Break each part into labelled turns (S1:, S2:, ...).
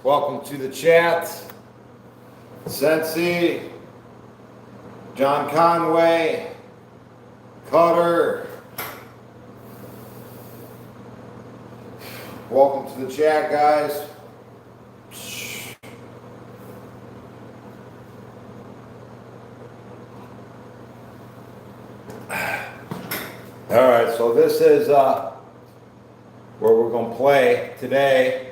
S1: Welcome to the chat. Sensi, John Conway, Cutter. Welcome to the chat, guys. All right, so this is where we're going to play today.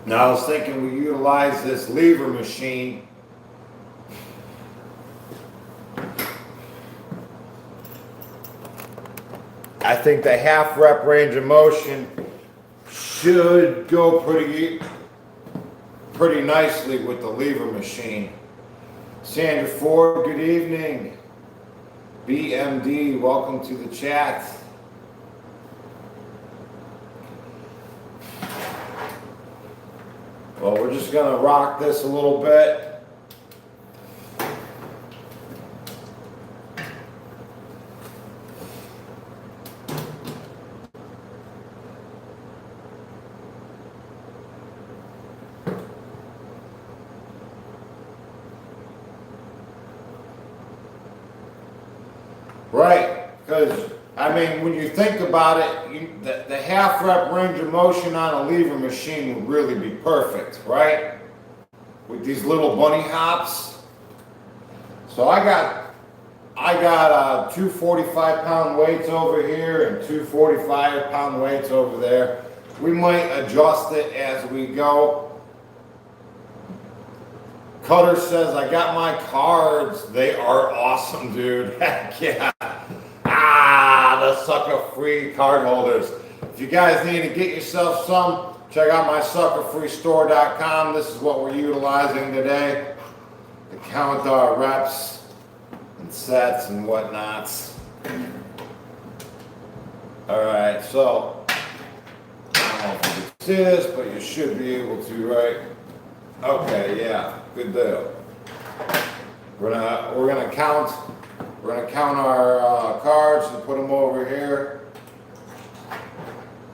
S1: Now, I was thinking we utilize this lever machine. I think the half rep range of motion should go pretty nicely with the lever machine. Sandra Ford, good evening. BMD, welcome to the chat. Well, we're just gonna rock this a little bit. Right, because I mean, when you think about it, the half rep range of motion on a lever machine would really be perfect, right? With these little bunny hops. So I got 2 45-pound weights over here and 2 45-pound weights over there. We might adjust it as we go. Cutter says, I got my cards. They are awesome, dude. Heck yeah. The sucker-free card holders. If you guys need to get yourself some, check out my suckerfreestore.com. This is what we're utilizing today to count our reps and sets and whatnots. All right, so I don't know if you can see this, but you should be able to, right? Okay, yeah, good deal. We're gonna count our cards and put them over here.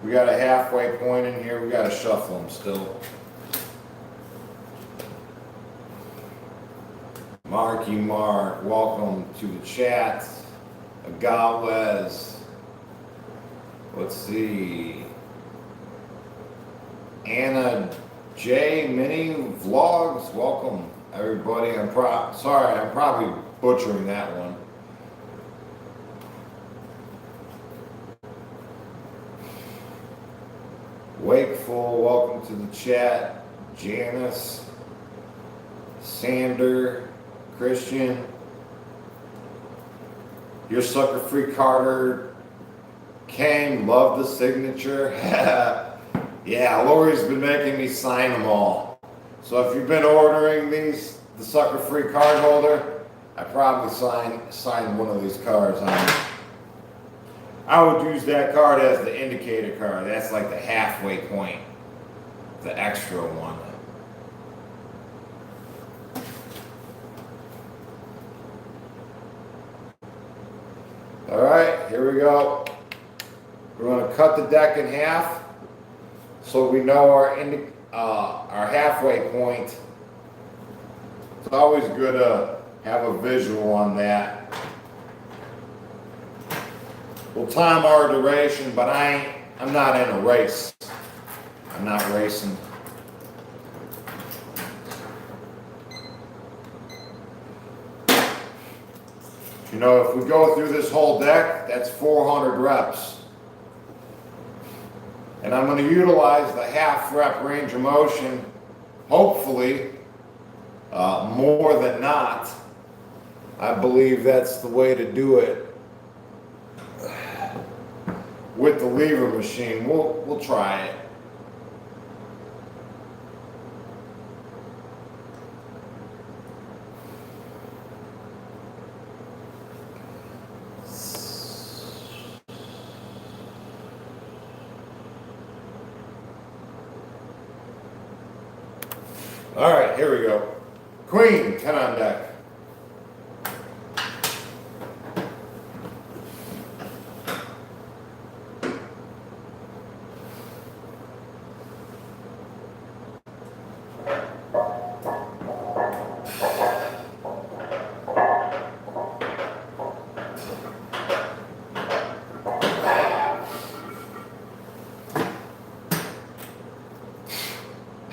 S1: We got a halfway point in here. We got to shuffle them still. Marky Mark, welcome to the chat. Agawez. Let's see. Anna J Mini Vlogs, welcome everybody. Sorry, I'm probably butchering that one. Wakeful, welcome to the chat. Janice, Sander, Christian. Your sucker free Carter came, love the signature. Yeah, Lori's been making me sign them all. So if you've been ordering these, the sucker free card holder, I probably signed one of these cards on it. I would use that card as the indicator card. That's like the halfway point, the extra one. All right, here we go. We're going to cut the deck in half so we know our halfway point. It's always good to have a visual on that. We'll time our duration, but I'm not in a race. I'm not racing. You know, if we go through this whole deck, that's 400 reps. And I'm going to utilize the half rep range of motion, hopefully, more than not. I believe that's the way to do it. With the lever machine, we'll try it. All right, here we go. Queen, 10 on deck.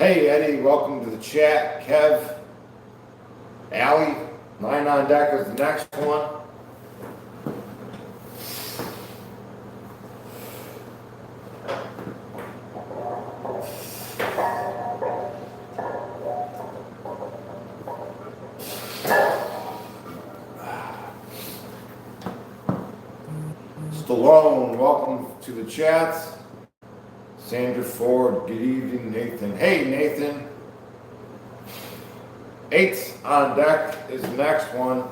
S1: Hey Eddie, welcome to the chat. Kev, Allie, 9 on deck is the next one. Stallone, welcome to the chats. Sandra Ford, good evening, Nathan. Hey, Nathan. 8 on deck is the next one.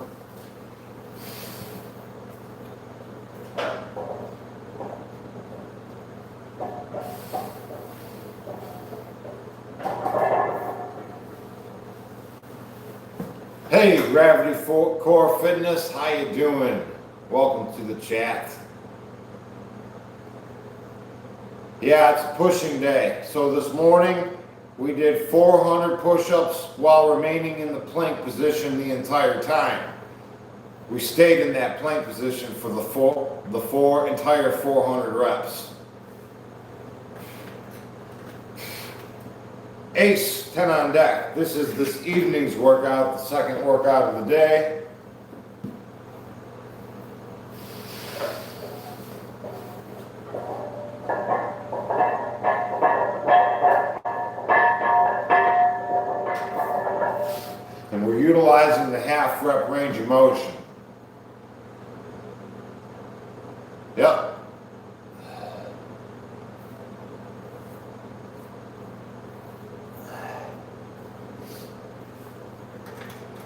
S1: Hey, Gravity Core Fitness, how you doing? Welcome to the chat. Yeah, it's a pushing day. So this morning, we did 400 push-ups while remaining in the plank position the entire time. We stayed in that plank position for the entire 400 reps. Ace, 10 on deck. This is this evening's workout, the second workout of the day. And we're utilizing the half rep range of motion. Yep.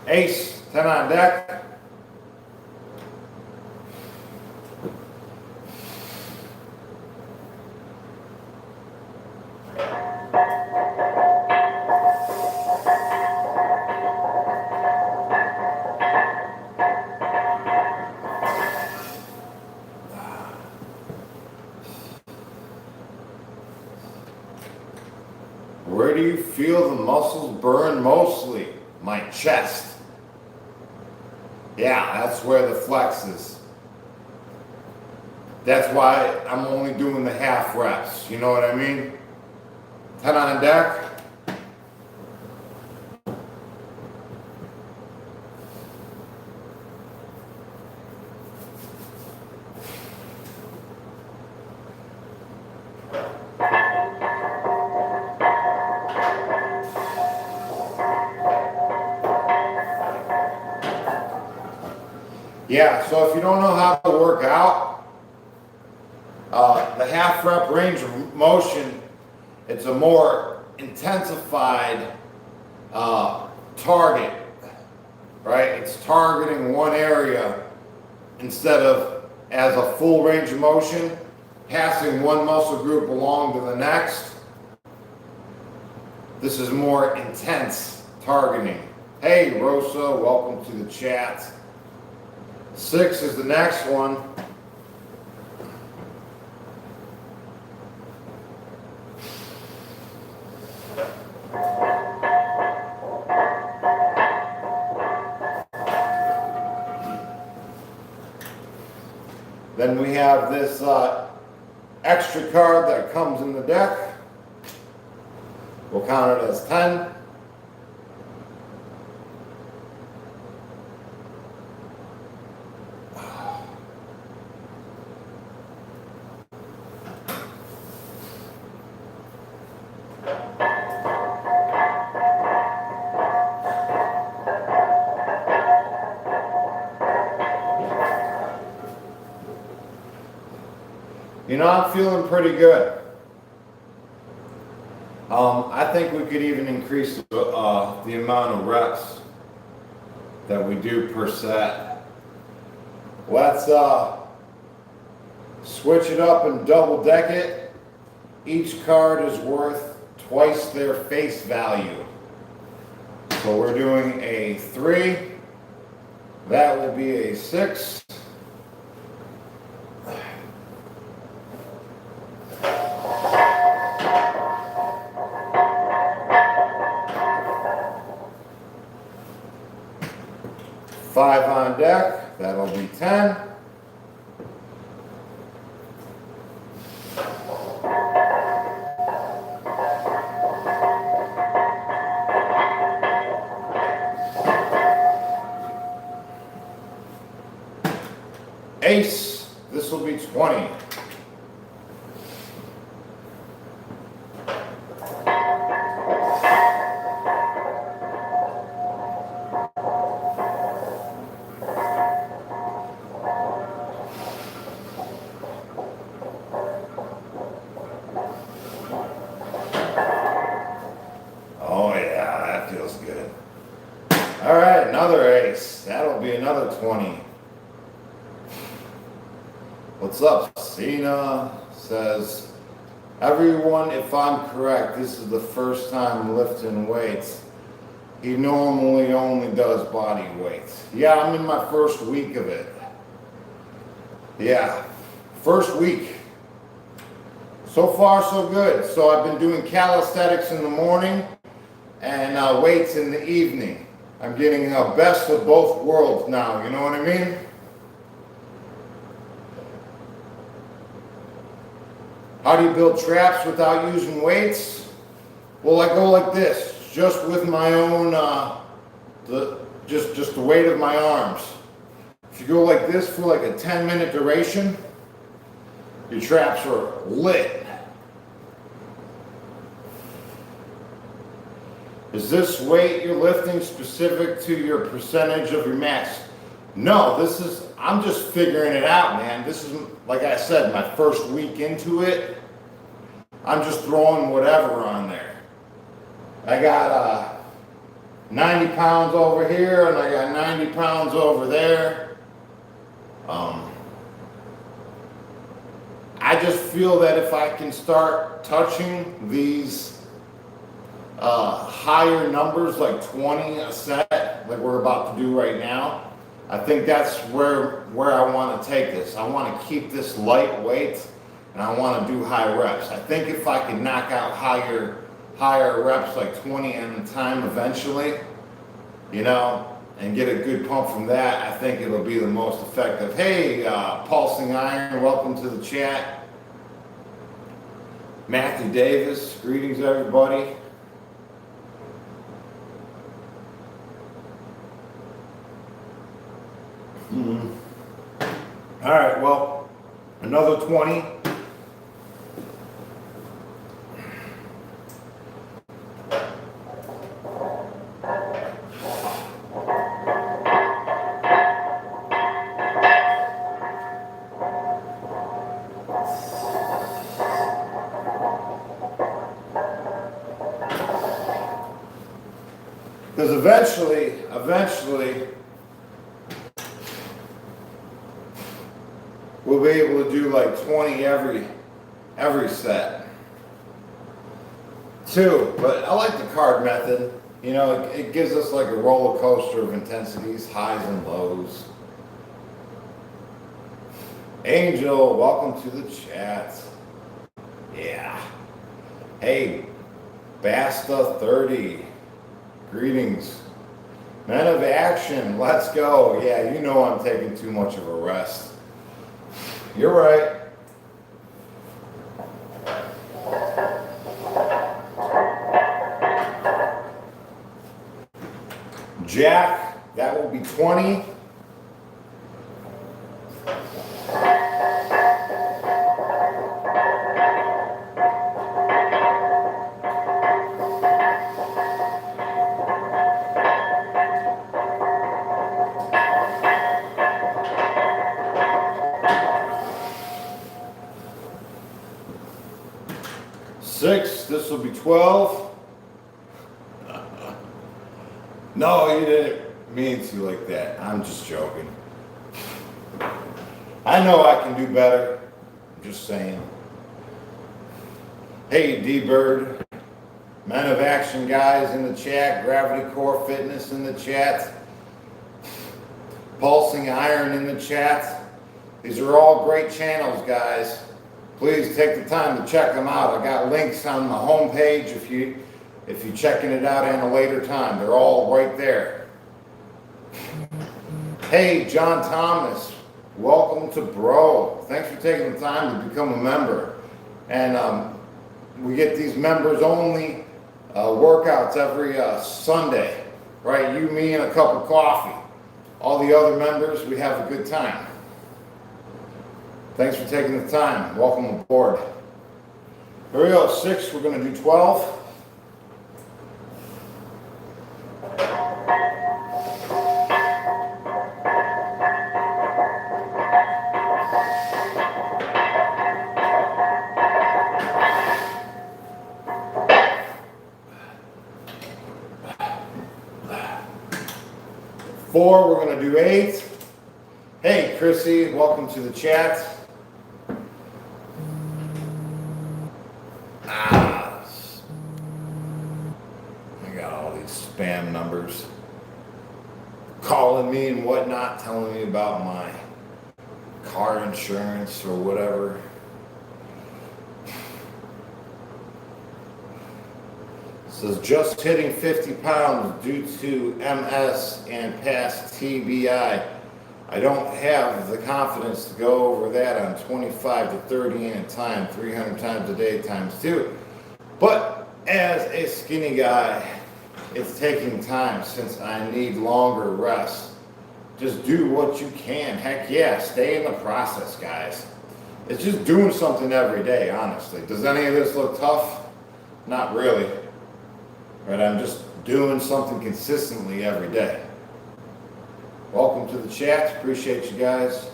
S1: Ace, 10 on deck. Where do you feel the muscles burn mostly? My chest. Yeah, that's where the flex is. That's why I'm only doing the half reps. You know what I mean? 10 on deck. Yeah, so if you don't know how to work out, the half rep range of motion, it's a more intensified target, right? It's targeting one area instead of as a full range of motion, passing one muscle group along to the next. This is more intense targeting. Hey, Rosa, welcome to the chat. 6 is the next one. Then we have this extra card that comes in the deck. We'll count it as 10. You know, I'm feeling pretty good. I think we could even increase the amount of reps that we do per set. Let's switch it up and double deck it. Each card is worth twice their face value. So we're doing a 3. That will be a 6. Five on deck, that'll be 10. Ace, this will be 20. Oh yeah, that feels good. All right, another ace. That'll be another 20. What's up? Cena says, everyone, if I'm correct, this is the first time lifting weights. He normally only does body weights. Yeah, I'm in my first week of it. Yeah, first week. So far, so good. So I've been doing calisthenics in the morning and weights in the evening. I'm getting best of both worlds now, you know what I mean? How do you build traps without using weights? Well, I go like this, just with my own, just the weight of my arms. If you go like this for like a 10-minute duration, your traps are lit. Is this weight you're lifting specific to your percentage of your max? No, I'm just figuring it out, man. This is, like I said, my first week into it. I'm just throwing whatever on there. I got 90 pounds over here and I got 90 pounds over there. I just feel that if I can start touching these higher numbers, like 20 a set, like we're about to do right now, I think that's where I want to take this. I want to keep this lightweight and I want to do high reps. I think if I can knock out higher reps, like 20 at a time eventually, you know, and get a good pump from that, I think it'll be the most effective. Hey, Pulsing Iron, welcome to the chat. Matthew Davis, greetings everybody. All right, well, another 20. Because eventually, we'll be able to do like 20 every set. 2, but I like the card method. You know, it gives us like a roller coaster of intensities, highs and lows. Angel, welcome to the chat. Yeah. Hey, Basta 30. Greetings. Men of action, let's go. Yeah, you know I'm taking too much of a rest. You're right. Jack, that will be 20. This will be 12. No, you didn't mean to like that. I'm just joking. I know I can do better. I'm just saying. Hey, D-Bird. Men of Action guys in the chat. Gravity Core Fitness in the chat. Pulsing Iron in the chat. These are all great channels, guys. Please take the time to check them out. I got links on the homepage if you're checking it out at a later time. They're all right there. Hey, John Thomas, welcome to Bro. Thanks for taking the time to become a member. And we get these members only workouts every Sunday, right? You, me, and a cup of coffee. All the other members, we have a good time. Thanks for taking the time. Welcome aboard. Here we go, 6, we're going to do 12. Four, we're going to do 8. Hey, Chrissy, welcome to the chat. I got all these spam numbers calling me and whatnot, telling me about my car insurance or whatever. Says just hitting 50 pounds due to MS and past TBI. I don't have the confidence to go over that on 25 to 30 in a time, 300 times a day times 2. But as a skinny guy, it's taking time since I need longer rest. Just do what you can. Heck yeah, stay in the process, guys. It's just doing something every day, honestly. Does any of this look tough? Not really. Right, I'm just doing something consistently every day. Welcome to the chat. Appreciate you guys.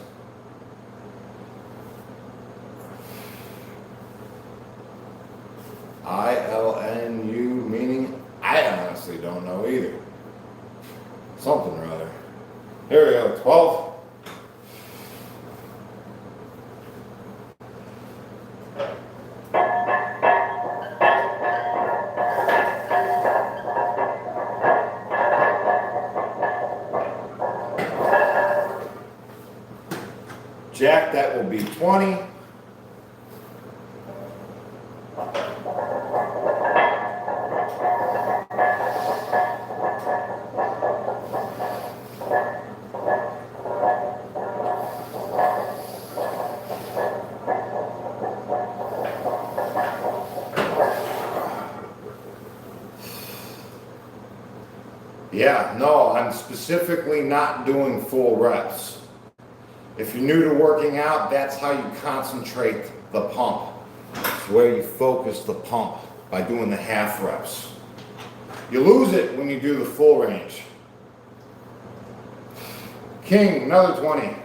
S1: ILNU meaning I honestly don't know either. Something or other. Here we go. 12. Jack, that will be 20. Yeah, no, I'm specifically not doing full reps. If you're new to working out, that's how you concentrate the pump. It's where you focus the pump by doing the half reps. You lose it when you do the full range. King, another 20.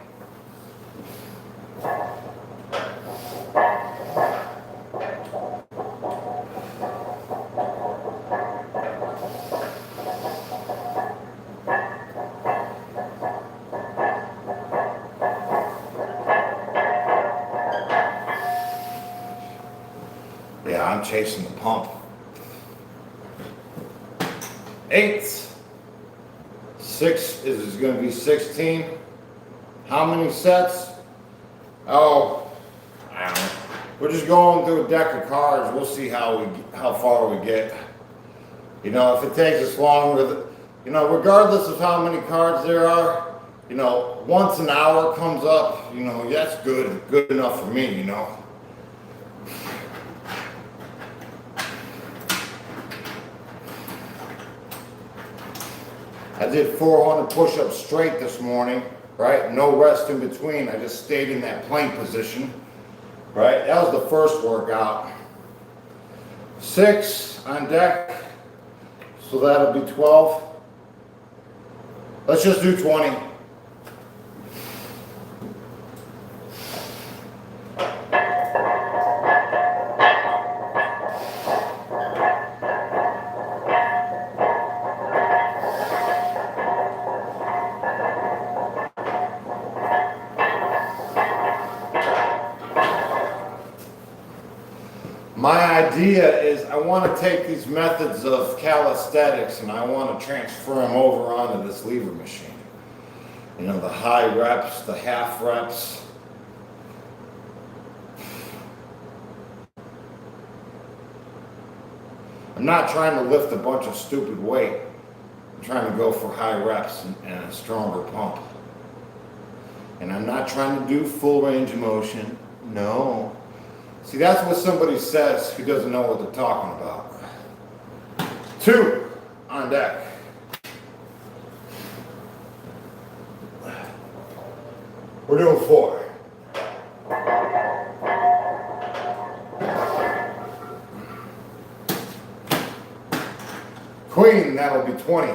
S1: Yeah, I'm chasing the pump. 8. 6 is going to be 16. How many sets? Oh, I don't know. We're just going through a deck of cards. We'll see how far we get. You know, if it takes us longer, you know, regardless of how many cards there are, you know, once an hour comes up, you know, that's good enough for me, you know. I did 400 push-ups straight this morning, right? No rest in between. I just stayed in that plank position, right? That was the first workout. 6 on deck, so that'll be 12. Let's just do 20. My idea is I want to take these methods of calisthenics and I want to transfer them over onto this lever machine. You know, the high reps, the half reps. I'm not trying to lift a bunch of stupid weight. I'm trying to go for high reps and a stronger pump. And I'm not trying to do full range of motion. No. See, that's what somebody says who doesn't know what they're talking about. 2 on deck. We're doing 4. that'll be 20.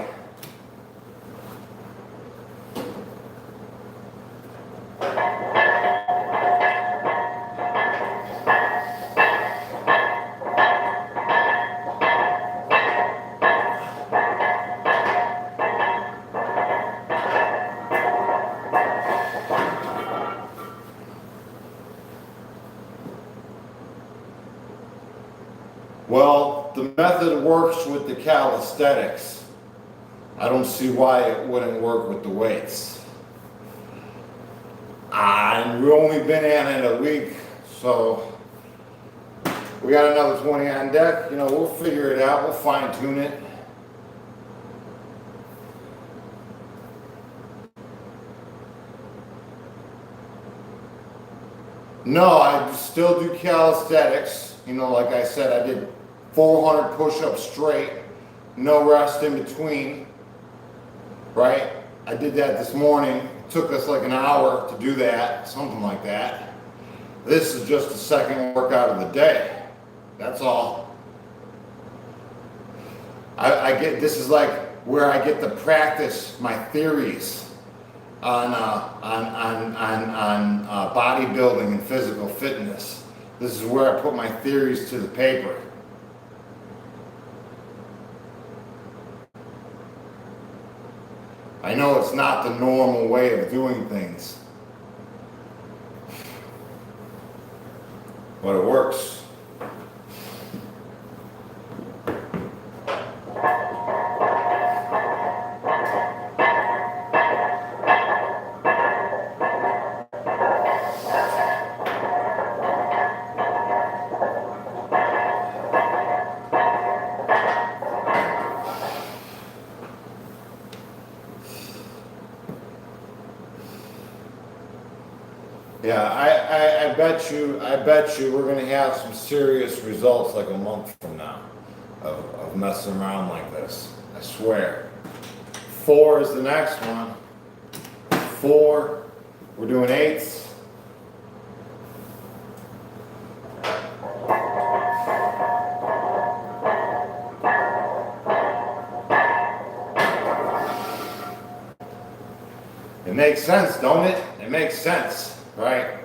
S1: Well, the method works with the calisthenics. I don't see why it wouldn't work with the weights. And we've only been at it a week, so we got another 20 on deck. You know, we'll figure it out. We'll fine tune it. No, I still do calisthenics. You know, like I said, I did 400 push-ups straight, no rest in between, right? I did that this morning. It took us like an hour to do that, something like that. This is just the second workout of the day. That's all. I get, this is like where I get to practice my theories on bodybuilding and physical fitness. This is where I put my theories to the paper. I know it's not the normal way of doing things, but it works. Yeah, I bet you we're gonna have some serious results like a month from now of messing around like this. I swear. 4 is the next one. 4, we're doing 8s. It makes sense, don't it? It makes sense. Right?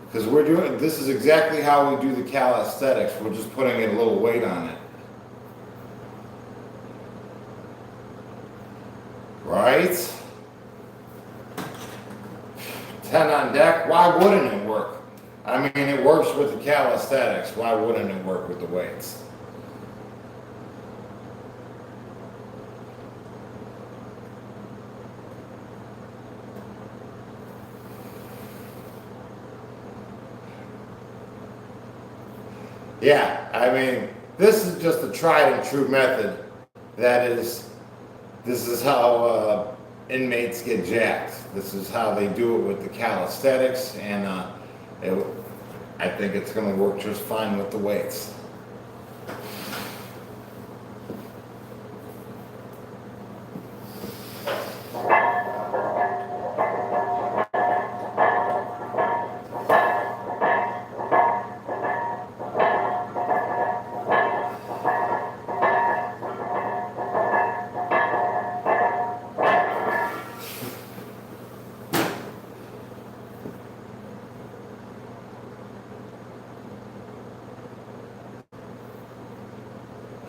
S1: Because we're doing, this is exactly how we do the calisthenics. We're just putting a little weight on it. Right? 10 on deck. Why wouldn't it work? I mean, it works with the calisthenics. Why wouldn't it work with the weights? Yeah, I mean, this is just a tried and true method. This is how inmates get jacked. This is how they do it with the calisthenics, and I think it's going to work just fine with the weights.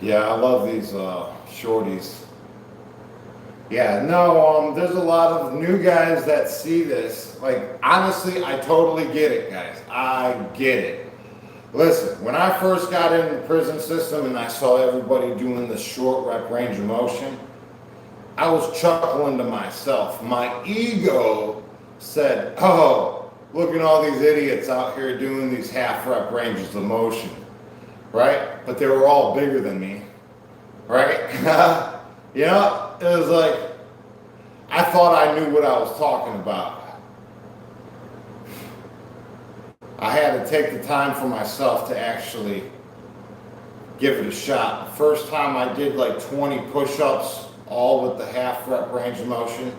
S1: Yeah, I love these shorties. Yeah, no, there's a lot of new guys that see this. Like, honestly, I totally get it, guys. I get it. Listen, when I first got into the prison system and I saw everybody doing the short rep range of motion, I was chuckling to myself. My ego said, oh, look at all these idiots out here doing these half rep ranges of motion. Right? But they were all bigger than me. Right? You know, it was like, I thought I knew what I was talking about. I had to take the time for myself to actually give it a shot. The first time I did like 20 push-ups, all with the half rep range of motion,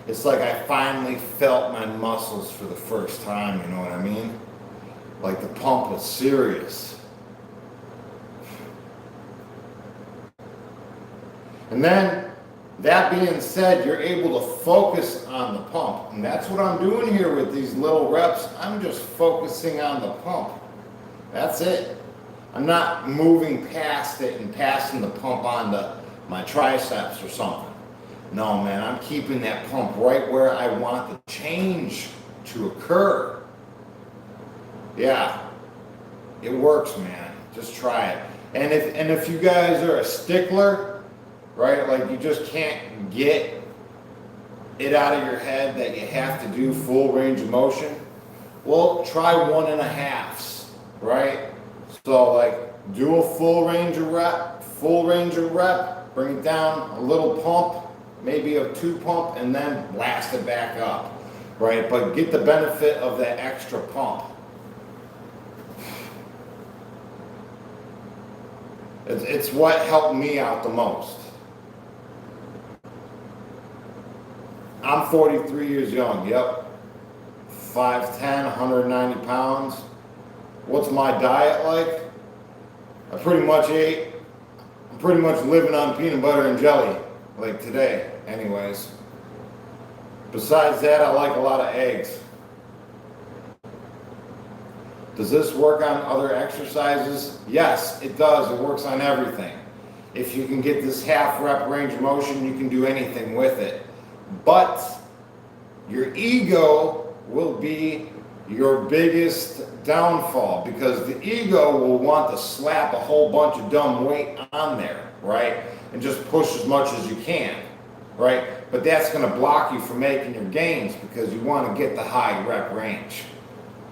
S1: it's like I finally felt my muscles for the first time, you know what I mean? Like the pump was serious. And then, that being said, you're able to focus on the pump. And that's what I'm doing here with these little reps. I'm just focusing on the pump. That's it. I'm not moving past it and passing the pump onto my triceps or something. No, man, I'm keeping that pump right where I want the change to occur. Yeah, it works, man. Just try it. And if you guys are a stickler, right, like you just can't get it out of your head that you have to do full range of motion, well, try 1.5s, right? So like do a full range of rep, bring it down, a little pump, maybe a 2 pump, and then blast it back up, right? But get the benefit of that extra pump. It's what helped me out the most. I'm 43 years young, yep. 5'10", 190 pounds. What's my diet like? I'm pretty much living on peanut butter and jelly, like today, anyways. Besides that, I like a lot of eggs. Does this work on other exercises? Yes, it does. It works on everything. If you can get this half rep range of motion, you can do anything with it. But your ego will be your biggest downfall, because the ego will want to slap a whole bunch of dumb weight on there, right? And just push as much as you can, right? But that's going to block you from making your gains, because you want to get the high rep range.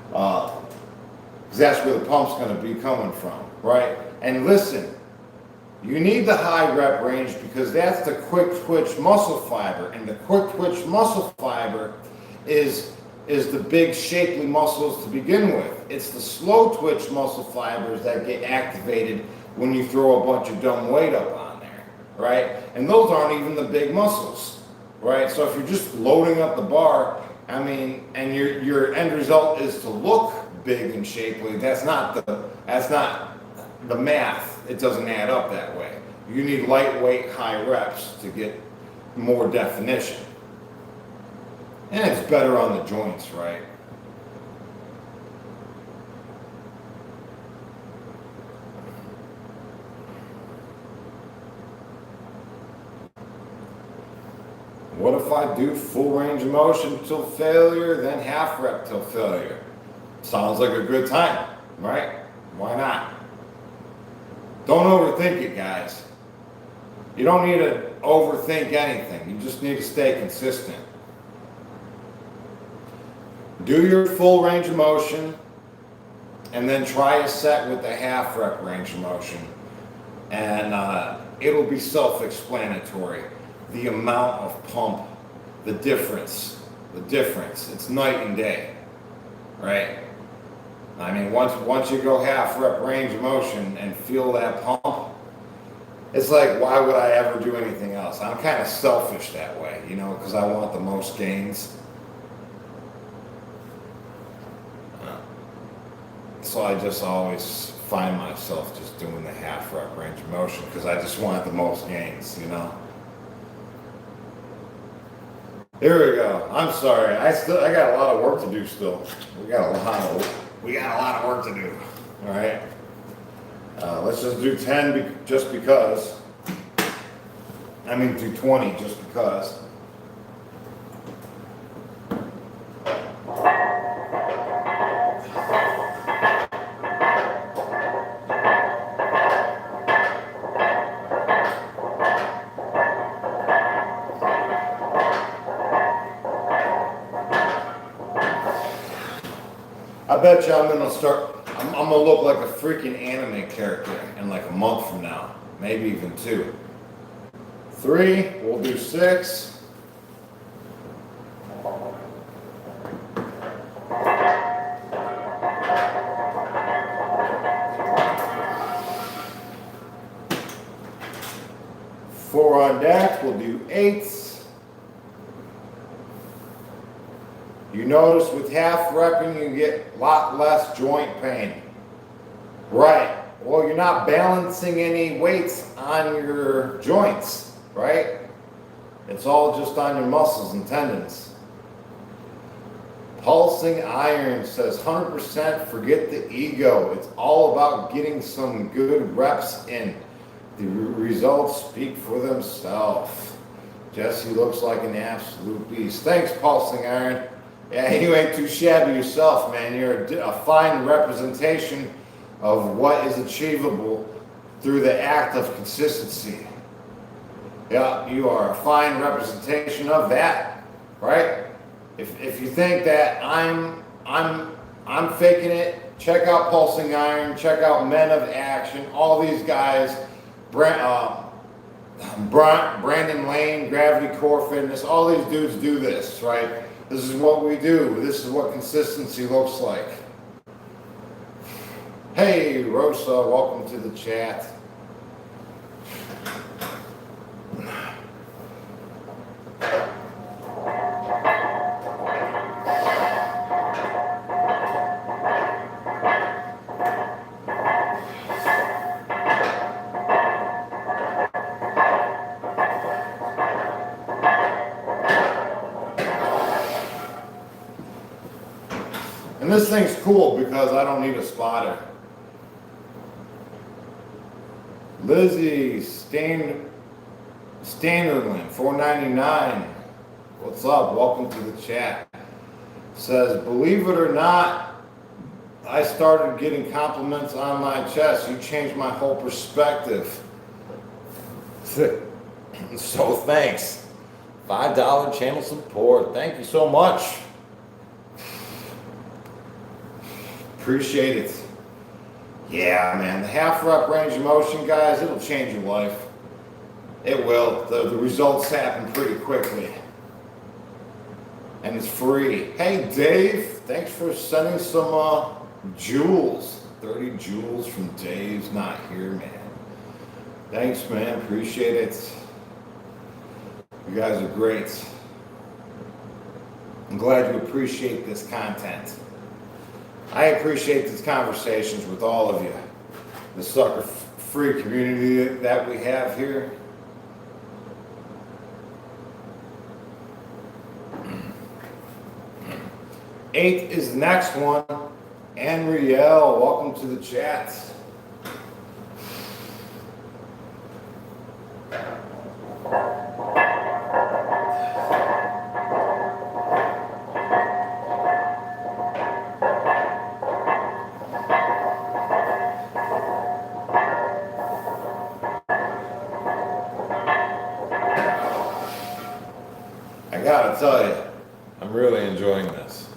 S1: Because that's where the pump's going to be coming from, right? And listen, you need the high rep range because that's the quick twitch muscle fiber, and the quick twitch muscle fiber is the big shapely muscles to begin with. It's the slow twitch muscle fibers that get activated when you throw a bunch of dumb weight up on there, right? And those aren't even the big muscles, right? So if you're just loading up the bar, I mean, and your end result is to look big and shapely, that's not the math. It doesn't add up that way. You need lightweight, high reps to get more definition. And it's better on the joints, right? What if I do full range of motion till failure, then half rep till failure? Sounds like a good time, right? Why not? Don't overthink it, guys. You don't need to overthink anything. You just need to stay consistent. Do your full range of motion, and then try a set with the half rep range of motion. And it'll be self-explanatory. The amount of pump, the difference. It's night and day, right? I mean, once you go half rep range of motion and feel that pump, it's like, why would I ever do anything else? I'm kind of selfish that way, you know, because I want the most gains. So I just always find myself just doing the half rep range of motion because I just want the most gains, you know. Here we go. I'm sorry. I got a lot of work to do still. We got a lot of work to do. All right. Let's just do 10 just because. I mean, do 20 just because. I bet you I'm gonna look like a freaking anime character in like a month from now, maybe even 2. 3, we'll do 6. Four on deck, we'll do 8s. You notice with half repping, you get a lot less joint pain. Right. Well, you're not balancing any weights on your joints. right? It's all just on your muscles and tendons. Pulsing Iron says 100% forget the ego. It's all about getting some good reps in. The results speak for themselves. Jesse looks like an absolute beast. Thanks, Pulsing Iron. Yeah, you ain't too shabby yourself, man. You're a fine representation of what is achievable through the act of consistency. Yeah, you are a fine representation of that, right? If you think that I'm faking it, check out Pulsing Iron, check out Men of Action, all these guys, Brandon Lane, Gravity Core Fitness, all these dudes do this, right? This is what we do. This is what consistency looks like. Hey, Rosa, welcome to the chat. And this thing's cool because I don't need a spotter. Lizzie Standerlin, $4.99. What's up? Welcome to the chat. Says, believe it or not, I started getting compliments on my chest. You changed my whole perspective. So thanks. $5 channel support. Thank you so much. Appreciate it. Yeah, man, the half rep range of motion, guys, it'll change your life. It will. The results happen pretty quickly. And it's free. Hey, Dave, thanks for sending some jewels. 30 jewels from Dave's not here, man. Thanks, man. Appreciate it. You guys are great. I'm glad you appreciate this content. I appreciate these conversations with all of you. The sucker-free community that we have here. Eight is the next one. Anriel, welcome to the chat. I gotta tell you, I'm really enjoying this.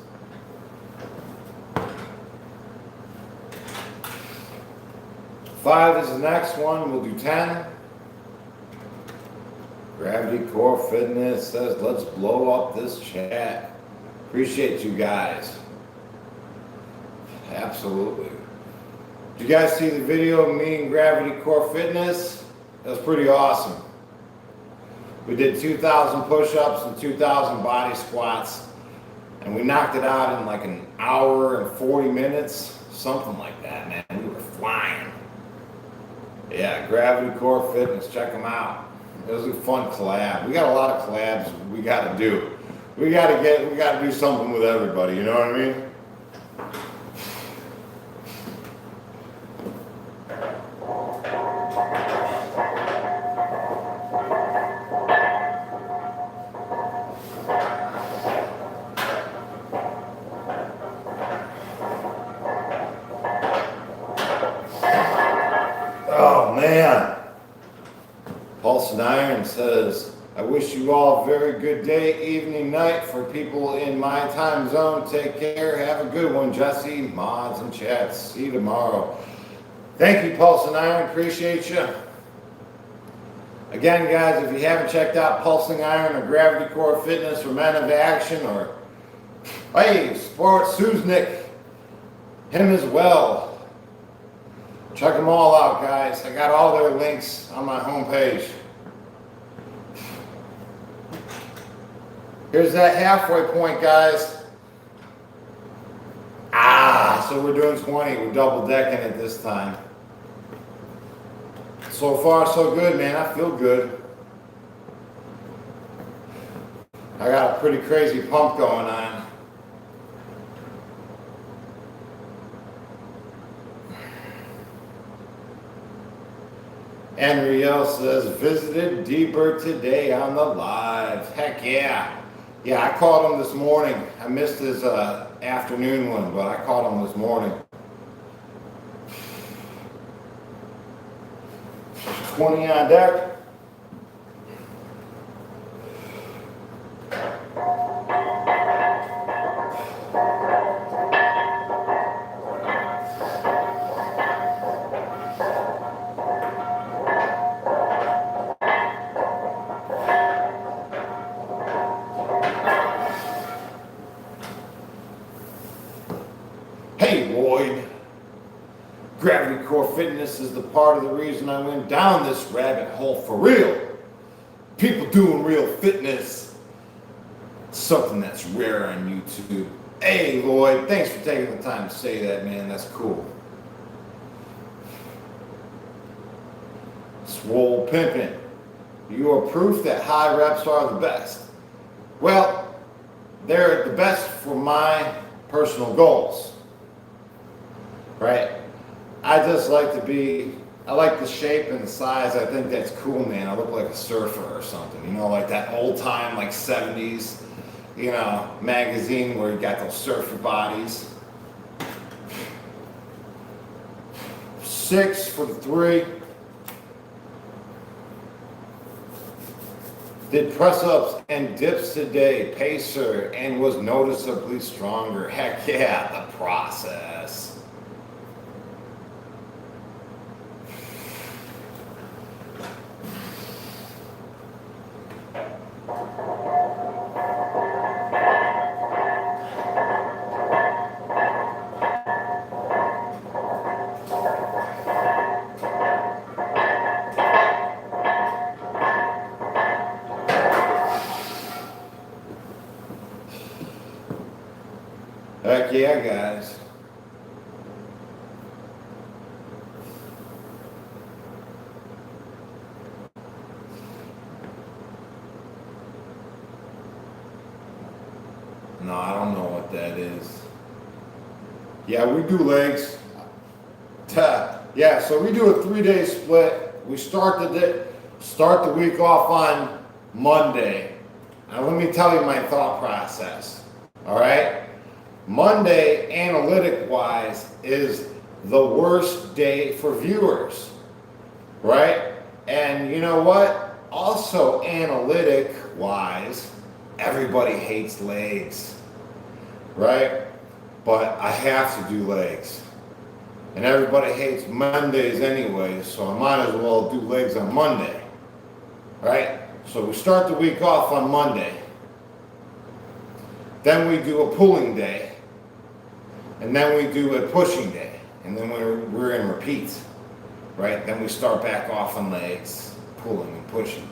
S1: Five is the next one. We'll do 10. Gravity Core Fitness says, let's blow up this chat. Appreciate you guys. Absolutely. Did you guys see the video of me and Gravity Core Fitness? That was pretty awesome. We did 2,000 push-ups and 2,000 body squats, and we knocked it out in like an hour and 40 minutes, something like that, man. We were flying. Yeah, Gravity Core Fitness, check them out. It was a fun collab. We got a lot of collabs we got to do. We got to do something with everybody, you know what I mean? Iron says, I wish you all a very good day, evening, night for people in my time zone. Take care. Have a good one, Jesse, mods, and chats. See you tomorrow. Thank you, Pulse and Iron. Appreciate you. Again, guys, if you haven't checked out Pulsing Iron or Gravity Core Fitness or Men of Action or, hey, Sports Suznick, him as well. Check them all out, guys. I got all their links on my homepage. Here's that halfway point, guys. So we're doing 20. We're double decking it this time. So far, so good, man. I feel good. I got a pretty crazy pump going on. And Riel says, visited D-Bird today on the live. Heck yeah. Yeah, I called him this morning. I missed his afternoon one, but I called him this morning. 20 on deck. Hey, Lloyd. Gravity Core Fitness is the part of the reason I went down this rabbit hole for real. People doing real fitness. Something that's rare on YouTube. Hey, Lloyd, thanks for taking the time to say that, man. That's cool. Swole Pimpin'. You are proof that high reps are the best. Well, they're the best for my personal goals. Right? I just like to be, I like the shape and the size. I think that's cool, man. I look like a surfer or something, you know, like that old time, like 70s, you know, magazine where you got those surfer bodies. 6 for the 3. Did press-ups and dips today, pacer, and was noticeably stronger. Heck yeah, the process. Heck yeah, guys. No, I don't know what that is. Yeah, we do legs. Yeah, so we do a 3-day split. We start the week off on Monday. Now let me tell you my thought process. All right? Monday, analytic-wise, is the worst day for viewers, right? And you know what? Also, analytic-wise, everybody hates legs, right? But I have to do legs. And everybody hates Mondays anyway, so I might as well do legs on Monday, right? So we start the week off on Monday. Then we do a pulling day. And then we do a pushing day, and then we're in repeats, right? Then we start back off on legs, pulling and pushing.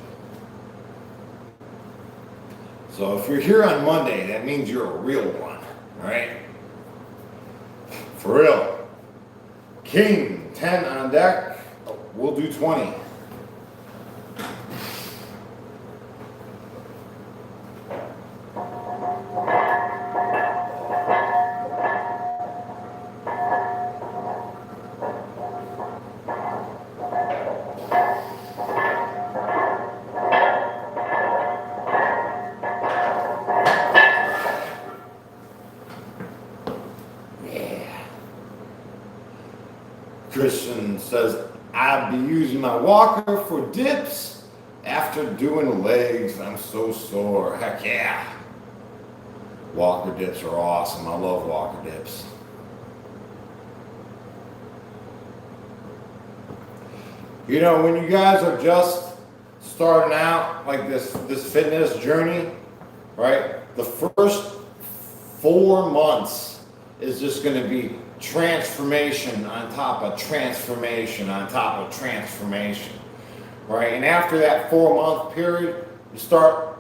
S1: So if you're here on Monday, that means you're a real one, all right? For real. King, 10 on deck. We'll do 20. Christian says, I'd be using my walker for dips after doing legs. I'm so sore. Heck yeah. Walker dips are awesome. I love walker dips. You know, when you guys are just starting out like this fitness journey, right? The first 4 months is just going to be transformation on top of transformation on top of transformation, right? And after that 4-month period, you start,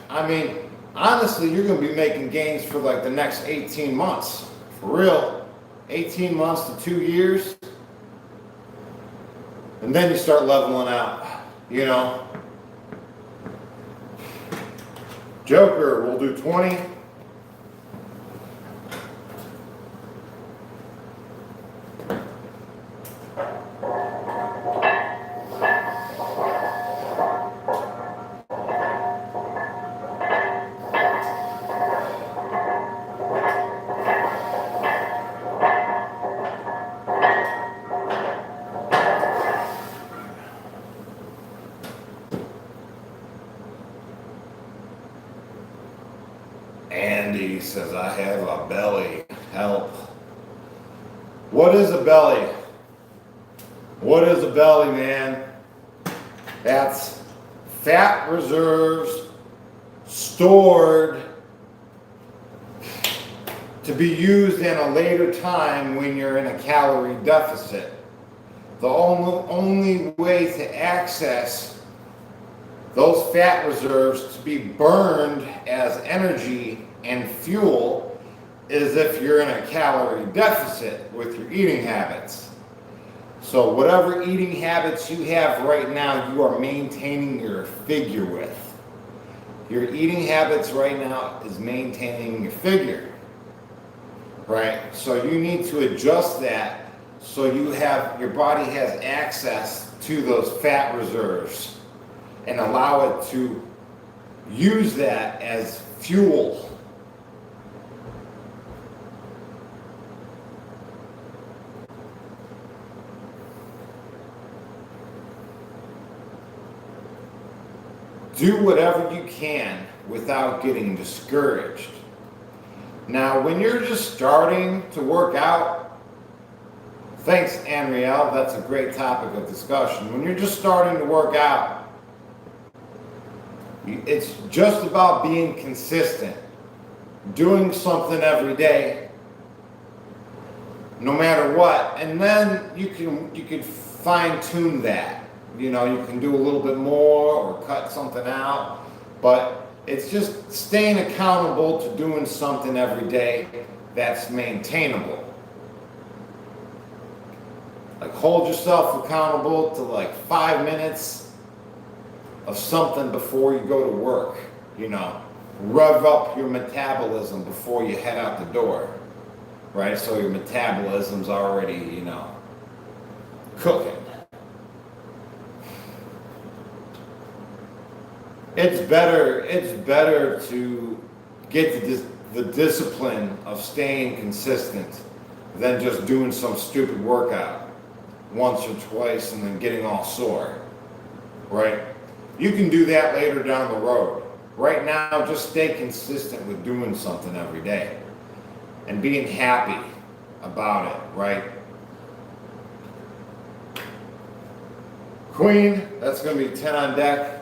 S1: I mean, honestly, you're going to be making gains for like the next 18 months. For real. 18 months to 2 years. And then you start leveling out, you know. Joker, we'll do 20. Andy says, I have a belly. Help. What is a belly? What is a belly, man? That's fat reserves stored to be used in a later time when you're in a calorie deficit. The only way to access those fat reserves to be burned as energy and fuel is if you're in a calorie deficit with your eating habits. So whatever eating habits you have right now, you are maintaining your figure with. Your eating habits right now is maintaining your figure, right? So you need to adjust that so your body has access to those fat reserves and allow it to use that as fuel. Do whatever you can without getting discouraged. Now, when you're just starting to work out, thanks, Anriel, that's a great topic of discussion. When you're just starting to work out, it's just about being consistent, doing something every day, no matter what, and then you can fine tune that. You know, you can do a little bit more or cut something out, but it's just staying accountable to doing something every day that's maintainable. Like, hold yourself accountable to like 5 minutes of something before you go to work. You know, rev up your metabolism before you head out the door, right? So your metabolism's already, you know, cooking. It's better to get the discipline of staying consistent than just doing some stupid workout once or twice and then getting all sore, right? You can do that later down the road. Right now, just stay consistent with doing something every day and being happy about it, right? Queen, that's going to be 10 on deck.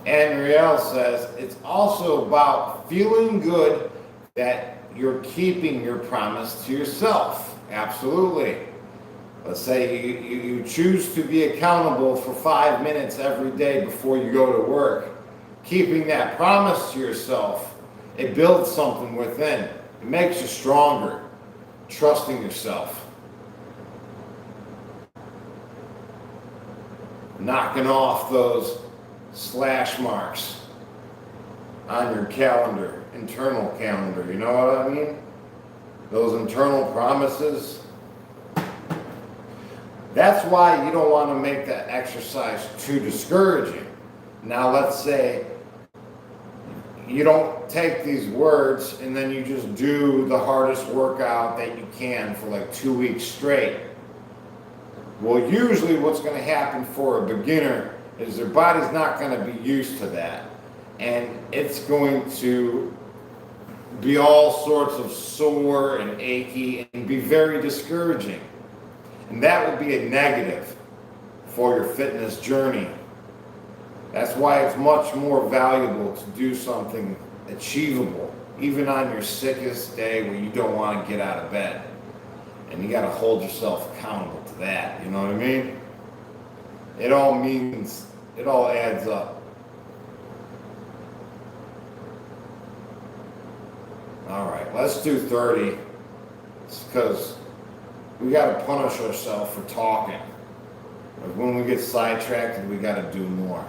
S1: And Riel says, it's also about feeling good that you're keeping your promise to yourself. Absolutely. Let's say you choose to be accountable for 5 minutes every day before you go to work. Keeping that promise to yourself, it builds something within. It makes you stronger. Trusting yourself. Knocking off those slash marks on your calendar, internal calendar, you know what I mean? Those internal promises. That's why you don't want to make that exercise too discouraging. Now let's say you don't take these words and then you just do the hardest workout that you can for like 2 weeks straight. Well, usually what's going to happen for a beginner is their body's not going to be used to that. And it's going to be all sorts of sore and achy and be very discouraging. And that would be a negative for your fitness journey. That's why it's much more valuable to do something achievable, even on your sickest day where you don't want to get out of bed. And you got to hold yourself accountable to that, you know what I mean? It all adds up. All right, let's do 30. It's because we got to punish ourselves for talking. Like when we get sidetracked, we got to do more.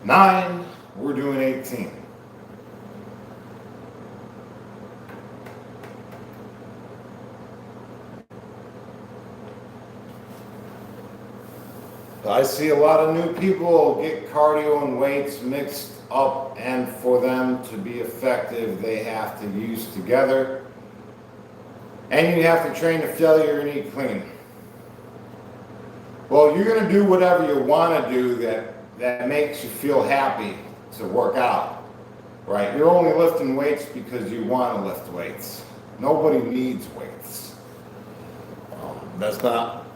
S1: 9, we're doing 18. I see a lot of new people get cardio and weights mixed up, and for them to be effective, they have to use together. And you have to train to failure and eat clean. Well, you're going to do whatever you want to do that makes you feel happy to work out, right? You're only lifting weights because you want to lift weights. Nobody needs weights. That's not,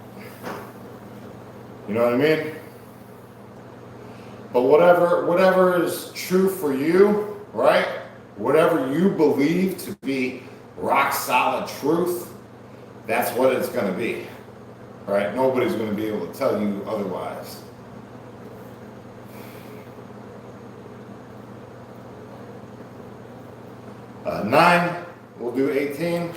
S1: you know what I mean? But whatever is true for you, right? Whatever you believe to be rock solid truth, that's what it's going to be, right? Nobody's going to be able to tell you otherwise. Nine, we'll do 18.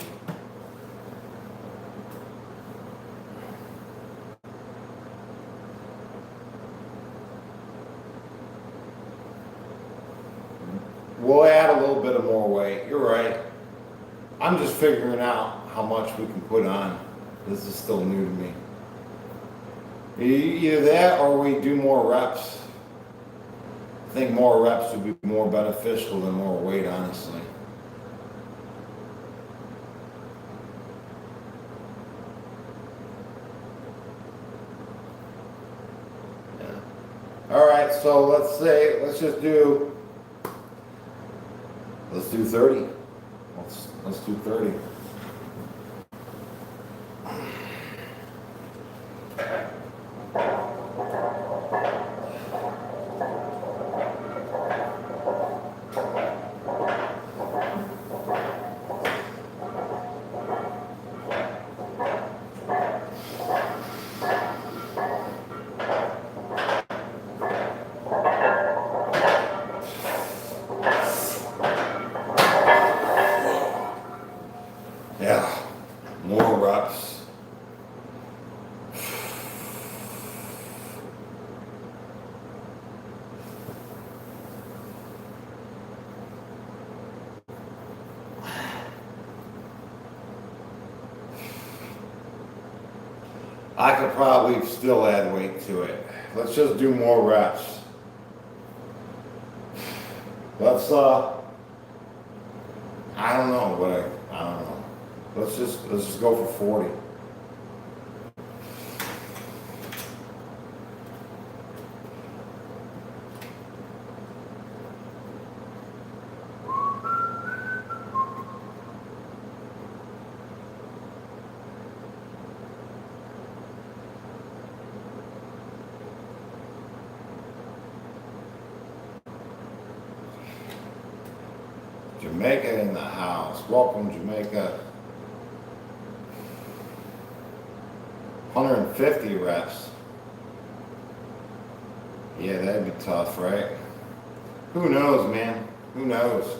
S1: We'll add a little bit of more weight. You're right. I'm just figuring out how much we can put on. This is still new to me. Either that or we do more reps. I think more reps would be more beneficial than more weight, honestly. Yeah. All right, so let's do 30. Let's do 30. Yeah, more reps. I could probably still add weight to it. Let's just do more reps. Let's I don't know what I don't know. Let's just go for 40. Jamaica in the house. Welcome, Jamaica. 150 reps. Yeah, that'd be tough, right? Who knows, man? Who knows?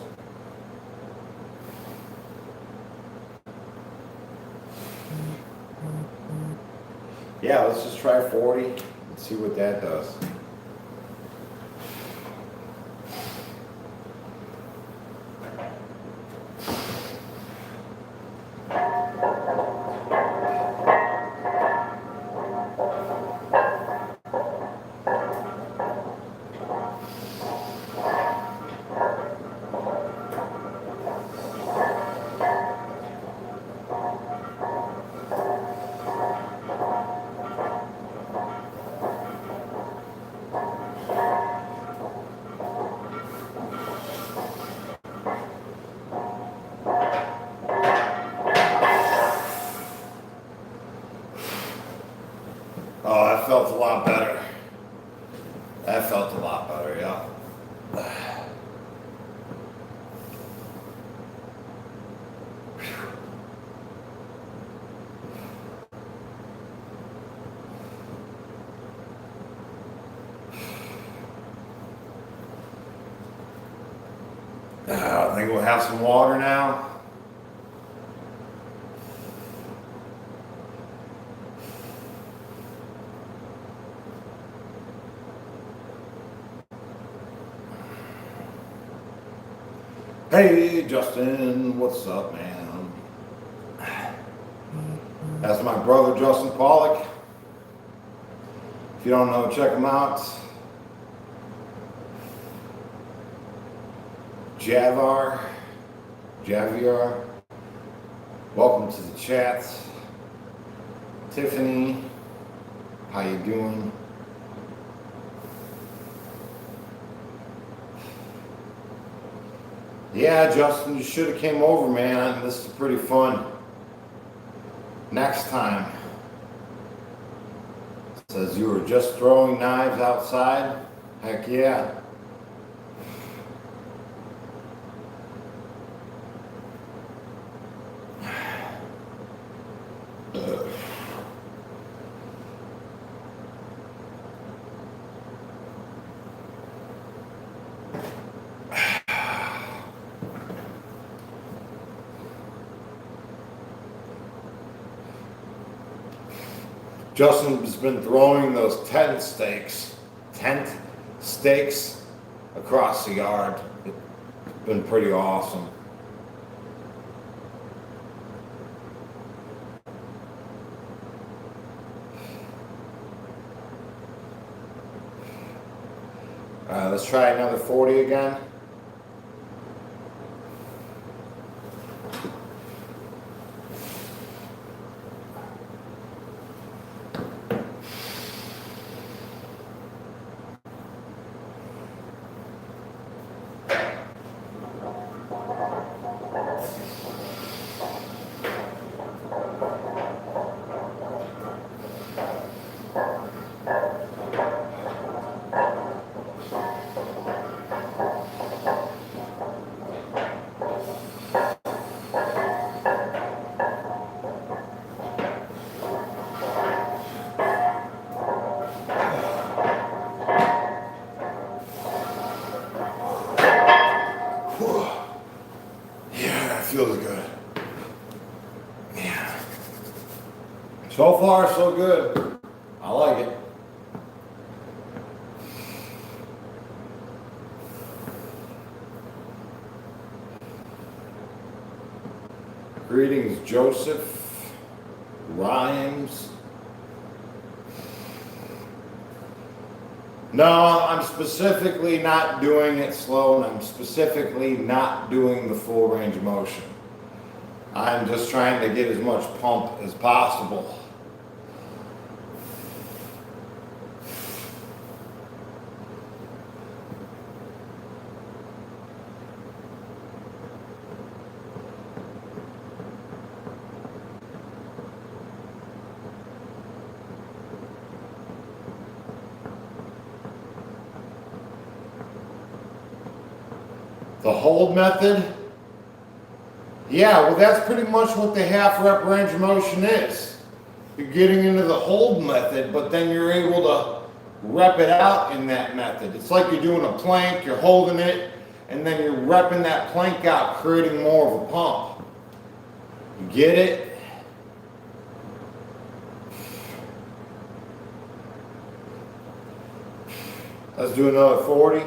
S1: Yeah, let's just try 40 and see what that does. Oh, that felt a lot better. That felt a lot better, yeah. I think we'll have some water now. Hey, Justin, what's up, man? That's my brother, Justin Pawlak. If you don't know, check him out. Javier. Welcome to the chat. Tiffany, how you doing? Yeah, Justin, you should have came over, man. This is pretty fun. Next time. Says you were just throwing knives outside. Heck yeah. Justin's been throwing those tent stakes across the yard. It's been pretty awesome. Let's try another 40 again. Feels good. Yeah. So far, so good. I like it. Greetings, Joseph Rhymes. No, I'm specifically not doing it slow, and I'm specifically not doing the full range of motion. I'm just trying to get as much pump as possible. The hold method? Yeah, well that's pretty much what the half rep range of motion is. You're getting into the hold method, but then you're able to rep it out in that method. It's like you're doing a plank, you're holding it, and then you're repping that plank out, creating more of a pump. You get it? Let's do another 40.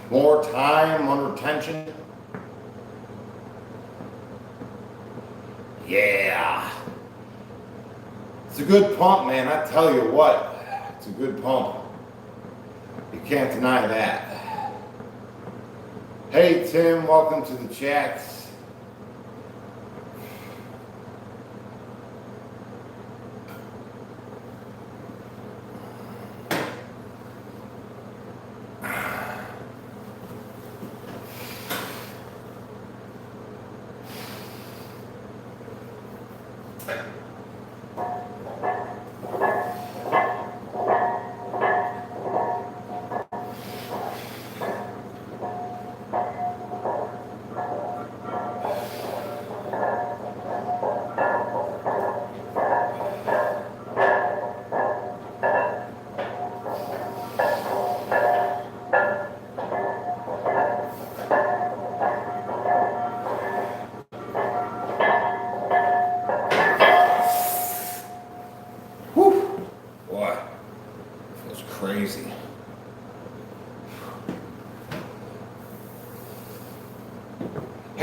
S1: More time under tension. Yeah. It's a good pump, man. I tell you what, it's a good pump. You can't deny that. Hey, Tim, welcome to the chat.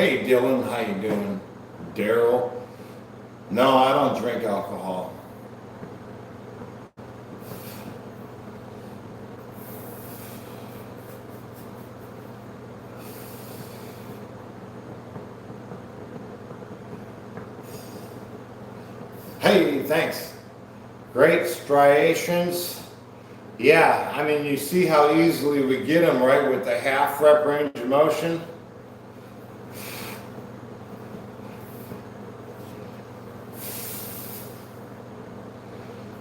S1: Hey Dylan, how you doing? Daryl? No, I don't drink alcohol. Hey, thanks. Great striations. Yeah, I mean, you see how easily we get them, right, with the half rep range of motion.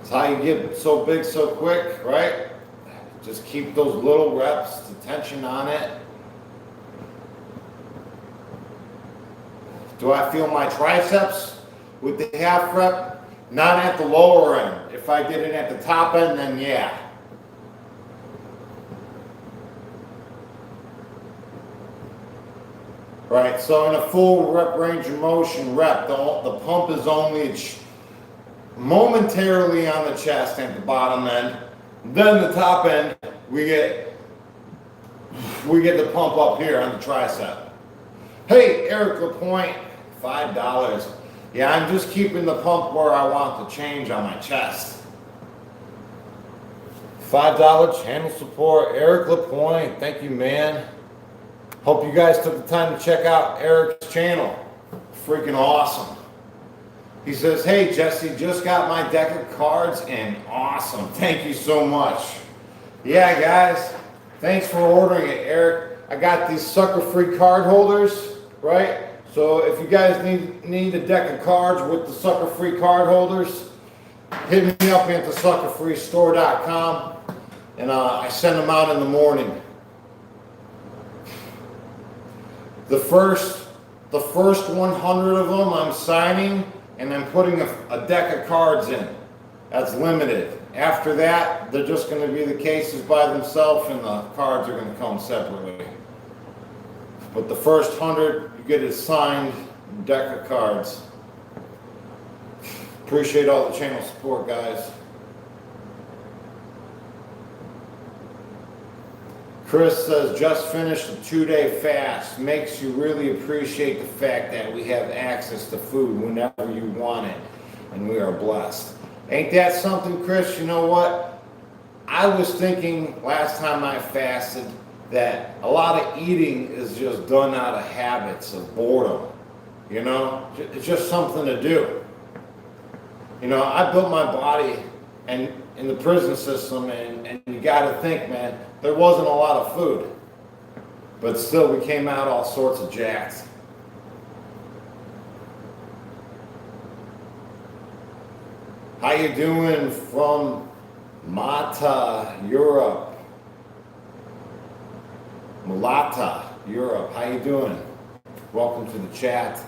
S1: It's how you get so big so quick, right? Just keep those little reps, the tension on it. Do I feel my triceps with the half rep? Not at the lower end. If I get it at the top end, then yeah. Right, so in a full rep range of motion rep, the pump is only momentarily on the chest at the bottom end. Then the top end, we get the pump up here on the tricep. Hey, Eric LaPointe, $5. Yeah, I'm just keeping the pump where I want the change on my chest. $5 channel support, Eric LaPointe. Thank you, man. Hope you guys took the time to check out Eric's channel. Freaking awesome. He says, hey, Jesse, just got my deck of cards and awesome. Thank you so much. Yeah, guys, thanks for ordering it, Eric. I got these sucker-free card holders, right? So if you guys need a deck of cards with the sucker-free card holders, hit me up at thesuckerfreestore.com, and I send them out in the morning. The first 100 of them I'm signing, and I'm putting a deck of cards in. That's limited. After that, they're just going to be the cases by themselves, and the cards are going to come separately. But the first 100, you get a signed deck of cards. Appreciate all the channel support, guys. Chris says, just finished a 2-day fast. Makes you really appreciate the fact that we have access to food whenever you want it, and we are blessed. Ain't that something, Chris? You know what? I was thinking last time I fasted that a lot of eating is just done out of habits of boredom. You know, it's just something to do. You know, I built my body and in the prison system, and you got to think, man, there wasn't a lot of food, but still we came out all sorts of jacked. How you doing from Malta, Europe? Malta, Europe. How you doing? Welcome to the chat.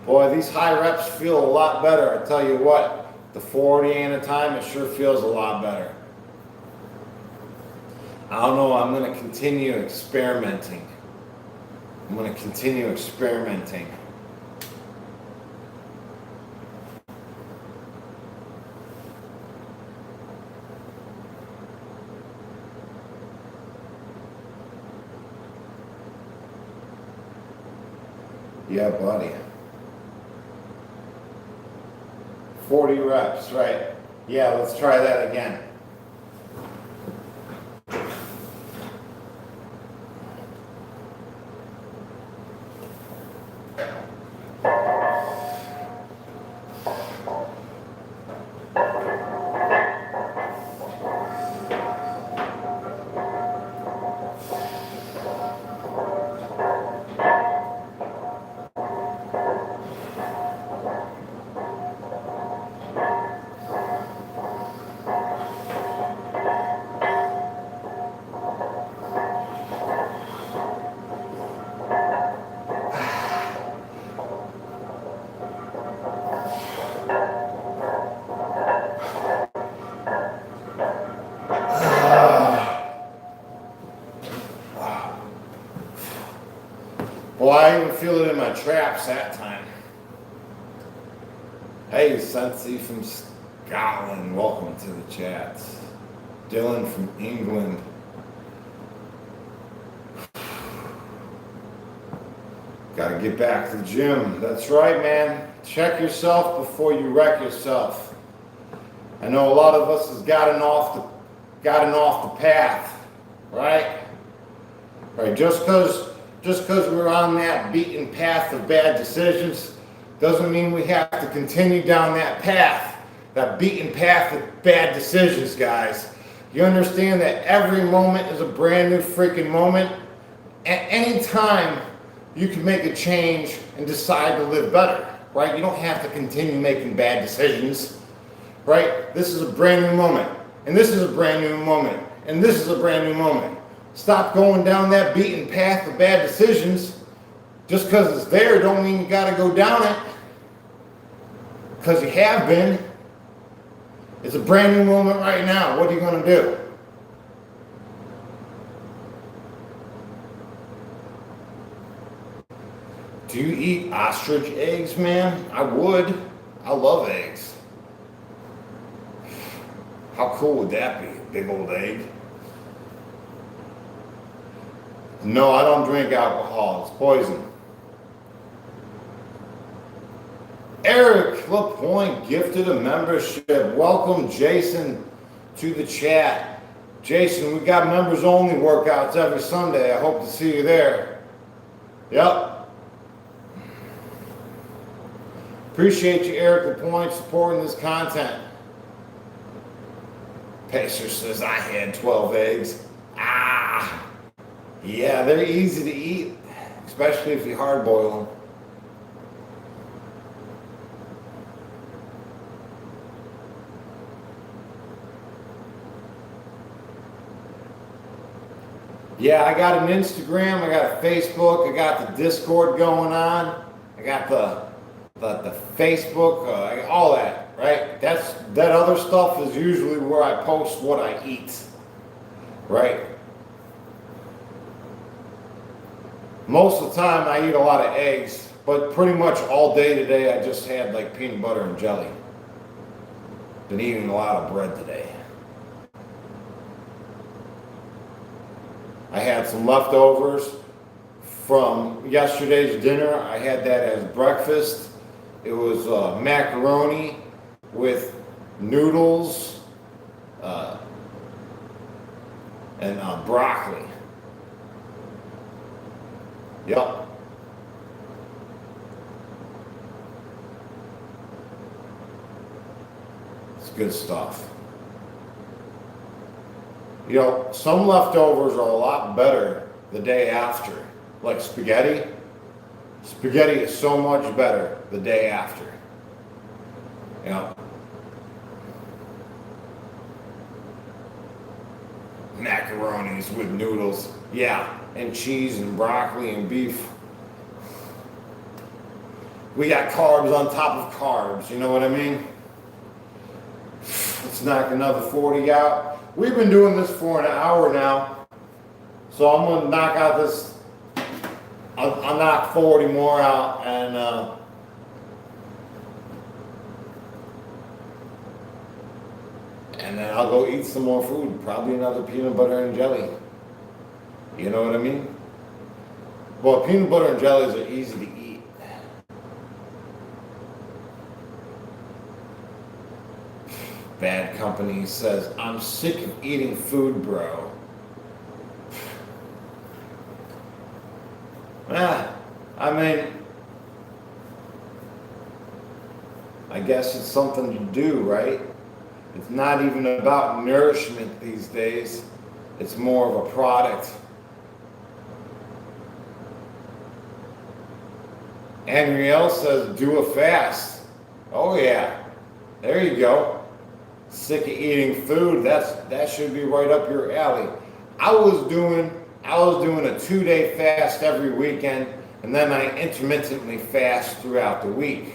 S1: Boy, these high reps feel a lot better. I tell you what, the 40 and a time, it sure feels a lot better. I don't know, I'm going to continue experimenting. Yeah, buddy. 40 reps, right? Yeah, let's try that again. Well, I even feel it in my traps that time. Hey, Sensi from Scotland, welcome to the chat. Dylan from England. Gotta get back to the gym. That's right, man. Check yourself before you wreck yourself. I know a lot of us has gotten off the path, right? Right. Just because we're on that beaten path of bad decisions doesn't mean we have to continue down that path, that beaten path of bad decisions, guys. You understand that every moment is a brand new freaking moment? At any time, you can make a change and decide to live better, right? You don't have to continue making bad decisions, right? This is a brand new moment, and this is a brand new moment, and this is a brand new moment. Stop going down that beaten path of bad decisions. Just because it's there don't mean you got to go down it, because you have been. It's a brand new moment right now. What are you going to do? Do you eat ostrich eggs, man? I would. I love eggs. How cool would that be? Big old egg. No, I don't drink alcohol. It's poison. Eric LaPointe gifted a membership. Welcome, Jason, to the chat. Jason, we got members only workouts every Sunday. I hope to see you there. Yep. Appreciate you, Eric LaPointe, supporting this content. Pacer says I had 12 eggs. Yeah, they're easy to eat, especially if you hard boil them. Yeah, I got an Instagram, I got a Facebook, I got the Discord going on, I got the Facebook, all that, right? That other stuff is usually where I post what I eat, right? Most of the time I eat a lot of eggs, but pretty much all day today I just had like peanut butter and jelly. Been eating a lot of bread today. I had some leftovers from yesterday's dinner. I had that as breakfast. It was macaroni with noodles and broccoli. Yep. It's good stuff. You know, some leftovers are a lot better the day after. Like spaghetti. Spaghetti is so much better the day after. You know. Macaronis with noodles. Yeah. And cheese and broccoli and beef. We got carbs on top of carbs, you know what I mean? Let's knock another 40 out. We've been doing this for an hour now, so I'm going to knock out this, I'll knock 40 more out, and then I'll go eat some more food, probably another peanut butter and jelly. You know what I mean? Well, peanut butter and jellies are easy to eat. Bad Company says, I'm sick of eating food, bro. I mean, I guess it's something to do, right? It's not even about nourishment these days. It's more of a product. Henrielle says, do a fast. Oh yeah, there you go. Sick of eating food. That should be right up your alley. I was doing a 2-day fast every weekend, and then I intermittently fast throughout the week.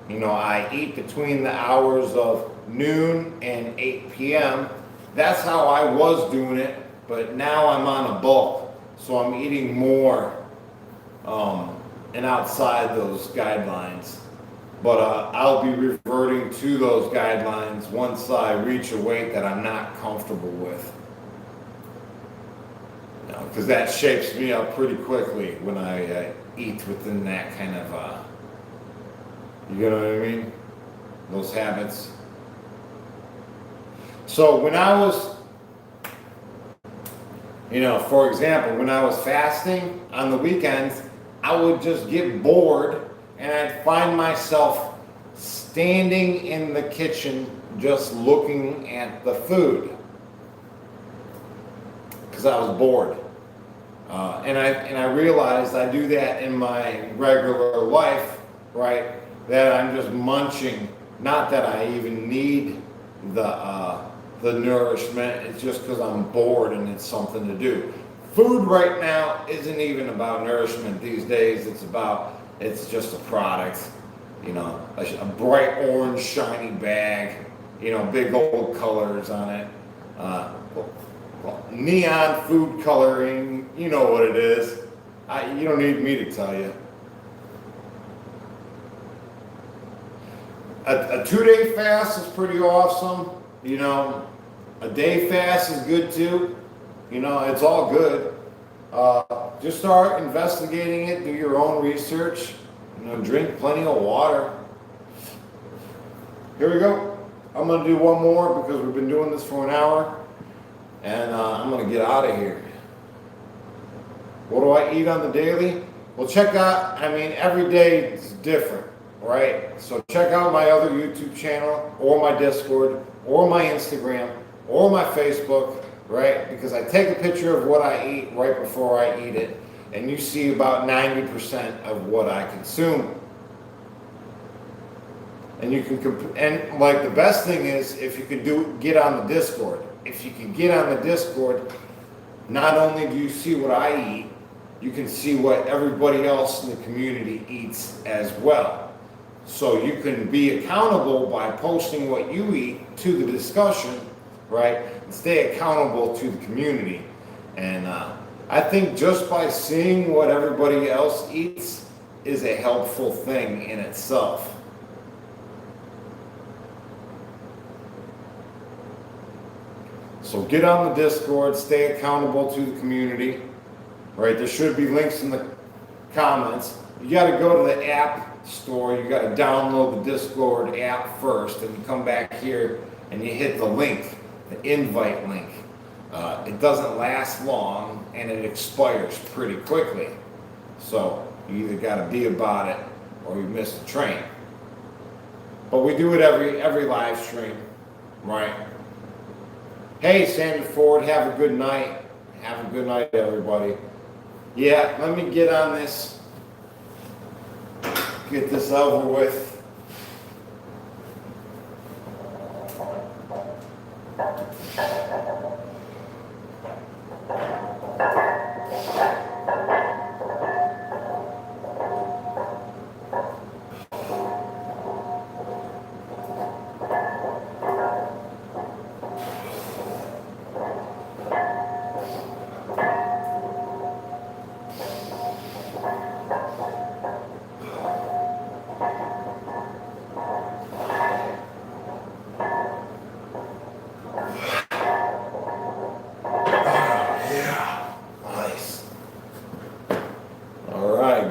S1: You know, I eat between the hours of noon and 8 p.m. That's how I was doing it, but now I'm on a bulk, so I'm eating more and outside those guidelines. But I'll be reverting to those guidelines once I reach a weight that I'm not comfortable with. Because that shapes me up pretty quickly when I eat within that kind of, you know what I mean? Those habits. So when I was, for example, when I was fasting on the weekends, I would just get bored and I'd find myself standing in the kitchen just looking at the food because I was bored. And I realized I do that in my regular life, right? That I'm just munching. Not that I even need the nourishment. It's just because I'm bored and it's something to do. Food right now isn't even about nourishment these days. It's just a product. A bright orange shiny bag. Big old colors on it. Neon food coloring, you know what it is. You don't need me to tell you. A 2-day fast is pretty awesome. A day fast is good too. It's all good. Just start investigating it, do your own research, drink plenty of water. Here we go. I'm going to do one more because we've been doing this for an hour. And I'm going to get out of here. What do I eat on the daily? Well, check out, every day is different, right? So check out my other YouTube channel, or my Discord, or my Instagram, or my Facebook, right? Because I take a picture of what I eat right before I eat it, and you see about 90% of what I consume. And you can, the best thing is if you can get on the Discord. If you can get on the Discord, not only do you see what I eat, you can see what everybody else in the community eats as well. So you can be accountable by posting what you eat to the discussion, right? And stay accountable to the community. And I think just by seeing what everybody else eats is a helpful thing in itself. So get on the Discord, stay accountable to the community, right? There should be links in the comments. You got to go to the app store. You got to download the Discord app first, and you come back here and you hit the link, the invite link. It doesn't last long and it expires pretty quickly. So you either got to be about it or you miss the train. But we do it every live stream, right? Hey, Sandy Ford, have a good night. Have a good night, everybody. Yeah, let me get on this. Get this over with.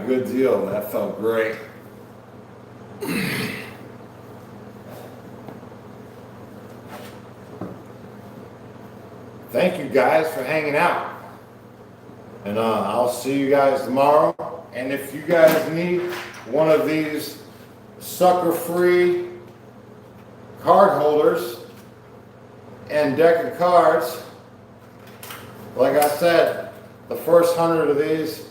S1: Good deal. That felt great. Thank you guys for hanging out. And I'll see you guys tomorrow. And if you guys need one of these sucker-free card holders and deck of cards, like I said, the first 100 of these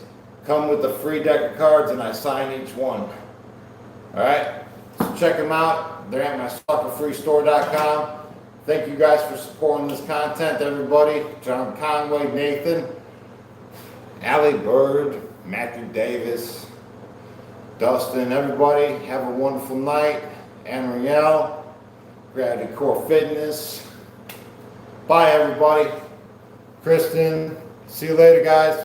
S1: come with the free deck of cards, and I sign each one. All right, so check them out. They're at mysuckerfreestore.com. Thank you guys for supporting this content, everybody. John Conway, Nathan, Allie Bird, Matthew Davis, Dustin, everybody. Have a wonderful night. Anrielle, Gravity Core Fitness. Bye, everybody. Kristen, see you later, guys.